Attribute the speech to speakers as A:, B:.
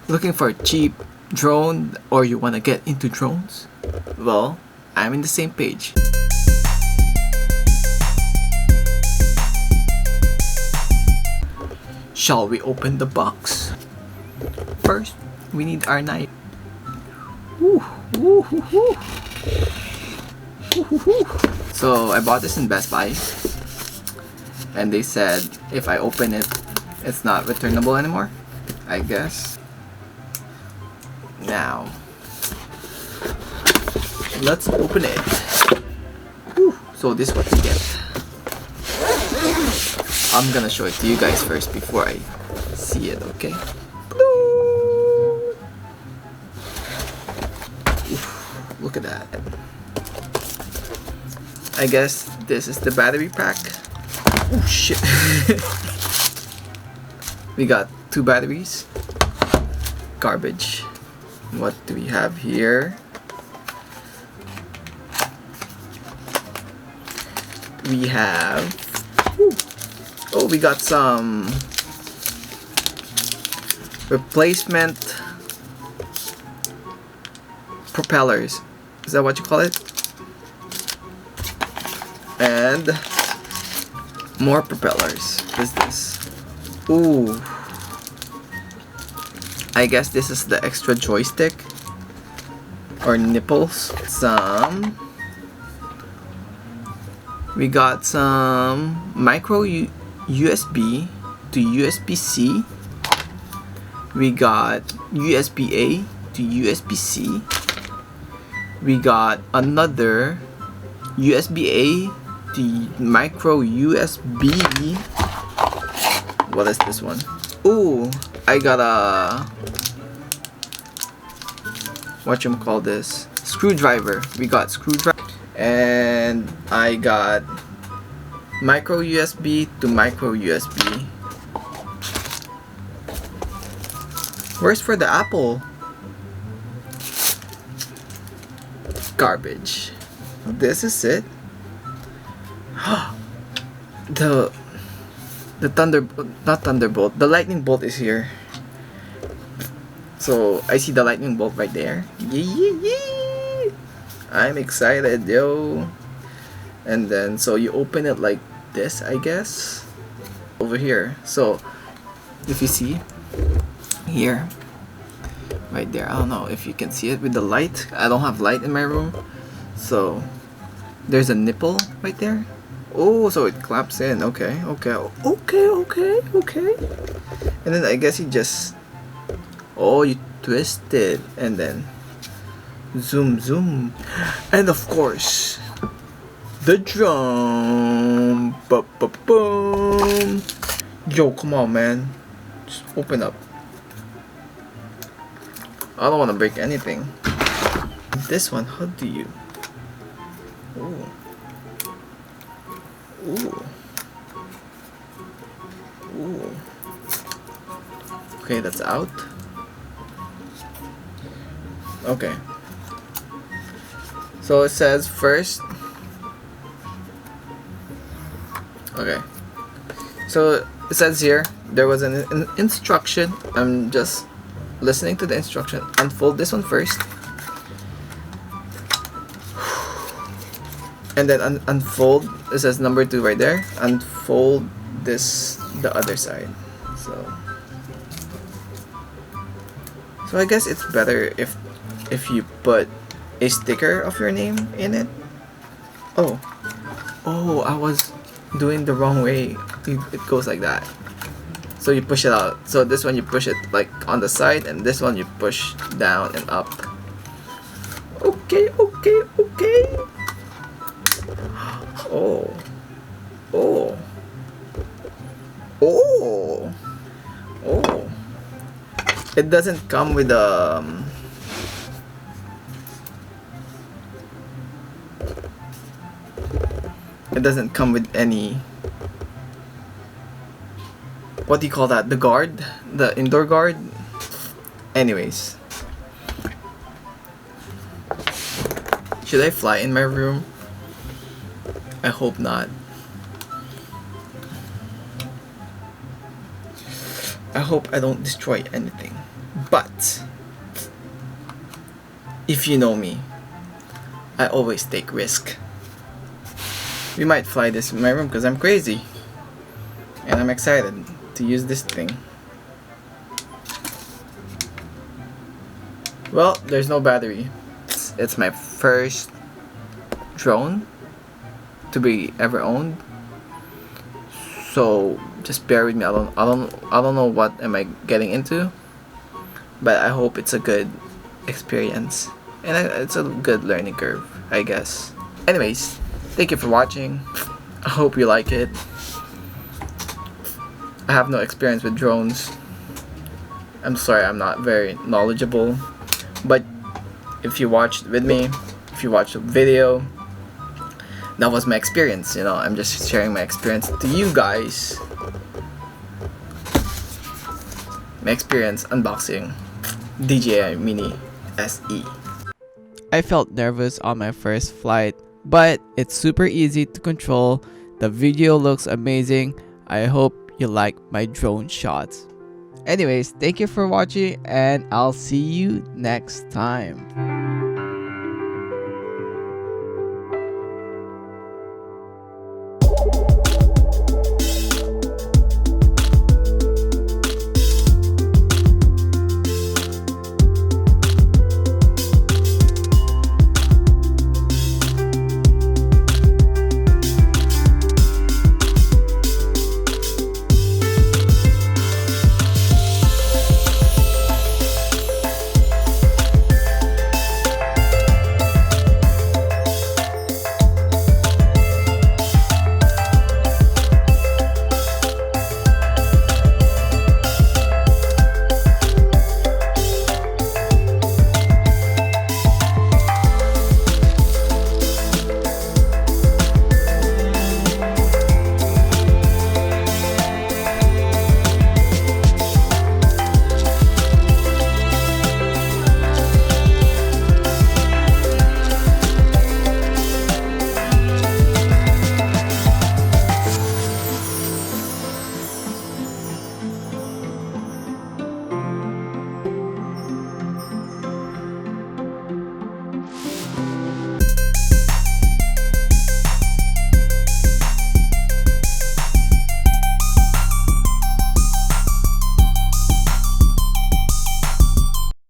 A: Looking for a cheap drone, or you want to get into drones? Well, I'm in the same page. Shall we open the box? First, we need our knife. Woo, woo, woo, woo. So I bought this in Best Buy, and they said if I open it, it's not returnable anymore, I guess. Now, let's open it. Woo. So this is what we get. I'm gonna show it to you guys first before I see it, okay? Oof, look at that. I guess this is the battery pack. Oh shit. We got 2 batteries. Garbage. What do we have here? We have... Oh, we got some replacement propellers. Is that what you call it? And more propellers. What is this? Ooh. I guess this is the extra joystick or nipples. We got some micro USB to USB-C. We got USB-A to USB-C. We got another USB-A to micro USB. What is this one? Ooh, I got a whatchamacallit, screwdriver. We got screwdriver, and I got micro USB to micro USB. Where's for the Apple? Garbage. This is it. The Thunderbolt. The lightning bolt is here. So I see the lightning bolt right there. Yeah. I'm excited, yo. And then so you open it like this, I guess. Over here. So if you see here, right there, I don't know if you can see it with the light. I don't have light in my room, so there's a nipple right there. Oh, so it claps in. Okay. And then I guess you just, oh, you twist it and then zoom, and of course the drum. Boom. Yo, come on, man, just open up. I don't want to break anything. This one, how do you? Ooh. Okay, that's out. Okay. So it says first. Okay. So it says here there was an instruction. I'm just listening to the instruction. Unfold this one first, and then unfold. It says number 2 right there. Unfold this the other side. So I guess it's better if you put a sticker of your name in it. Oh, I was doing the wrong way. It goes like that. So you push it out. So this one you push it like on the side, and this one you push down and up. Okay. Oh. It doesn't come with it doesn't come with any, what do you call that? The guard? The indoor guard? Anyways. Should I fly in my room? I hope not. I hope I don't destroy anything. But if you know me, I always take risk. We might fly this in my room because I'm crazy. And I'm excited to use this thing. Well, there's no battery. It's my first drone to be ever owned. So just bear with me. I don't know what am I getting into, but I hope it's a good experience and it's a good learning curve, I guess. Anyways, thank you for watching. I hope you like it. I have no experience with drones. I'm sorry, I'm not very knowledgeable, but if you watched with me, if you watched the video, that was my experience. You know, I'm just sharing my experience to you guys. My experience unboxing DJI Mini SE. I felt nervous on my first flight, but it's super easy to control. The video looks amazing. I hope you like my drone shots. Anyways, thank you for watching and I'll see you next time.